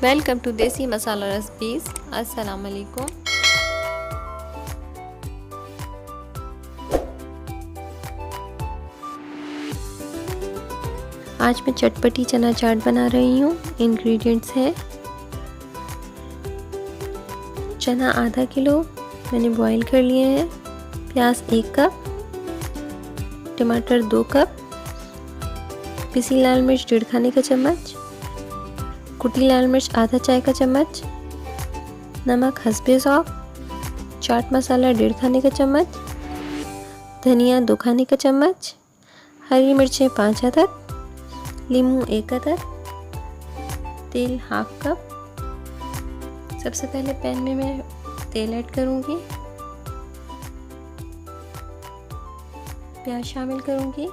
Welcome to देसी मसाला recipes. अस्सलाम वालेकुम। आज मैं चटपटी चना चाट बना रही हूँ। इंग्रेडिएंट्स है चना आधा किलो मैंने बॉईल कर लिए हैं, प्याज 1 कप, टमाटर 2 कप, पिसी लाल मिर्च 1.5 खाने का चम्मच, कुटी लाल मिर्च आधा चाय का चम्मच, नमक हस्बे ज़ौक़, चाट मसाला 1.5 खाने का चम्मच, धनिया 2 खाने का चम्मच, हरी मिर्चें 5 अदद, नींबू 1 अदद, तेल हाफ कप। सबसे पहले पैन में मैं तेल ऐड करूंगी, प्याज शामिल करूंगी,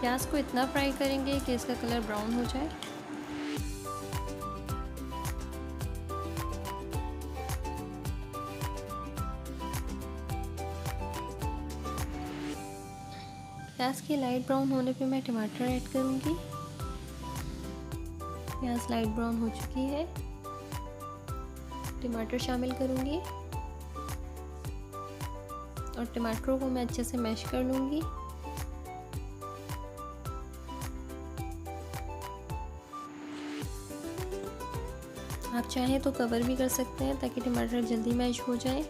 प्याज को इतना फ्राई करेंगे कि इसका कलर ब्राउन हो जाए। प्याज के लाइट ब्राउन होने पे मैं टमाटर ऐड करूंगी। प्याज लाइट ब्राउन हो चुकी है, टमाटर शामिल करूंगी और टमाटरों को मैं अच्छे से मैश कर लूंगी। आप चाहें तो कवर भी कर सकते हैं ताकि टमाटर जल्दी मैश हो जाए।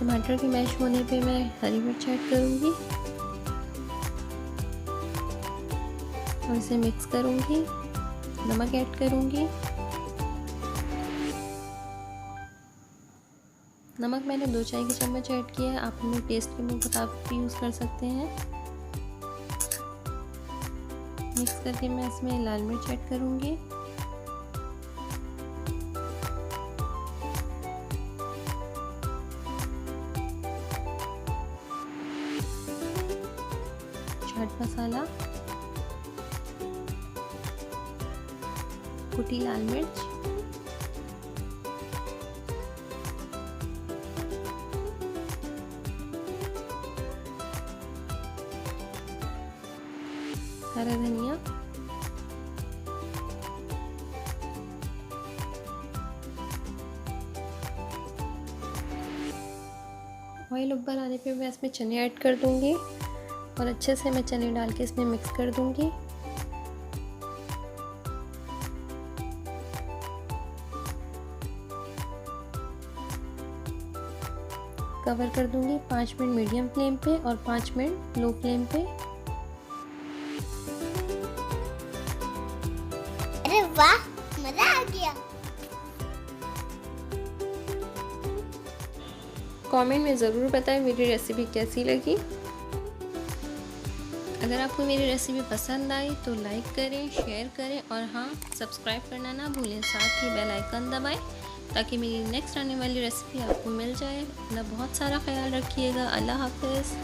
टमाटर की मैश होने पे मैं हरी मिर्च ऐड करूंगी और इसे मिक्स करूंगी। नमक ऐड करूंगी। नमक मैंने 2 चाय के चम्मच ऐड किया है, आप अपने टेस्ट के मुताबिक भी यूज़ कर सकते हैं। मिक्स करके मैं इसमें लाल मिर्च ऐड करूंगी, चाट मसाला, कुटी लाल मिर्च, हरा धनिया, ऑयल उबल आने पे मैं इसमें चने ऐड कर दूंगी और अच्छे से मैं चने डाल के इसमें मिक्स कर दूंगी। कवर कर दूंगी 5 मिनट मीडियम फ्लेम पे और 5 मिनट लो फ्लेम पे। अरे वाह, मजा आ गया। कमेंट में ज़रूर बताएं मेरी रेसिपी कैसी लगी। अगर आपको मेरी रेसिपी पसंद आई तो लाइक करें, शेयर करें और हाँ, सब्सक्राइब करना ना भूलें। साथ ही बेल आइकन दबाएं ताकि मेरी नेक्स्ट आने वाली रेसिपी आपको मिल जाए। अपना बहुत सारा ख्याल रखिएगा। अल्लाह हाफ़िज़।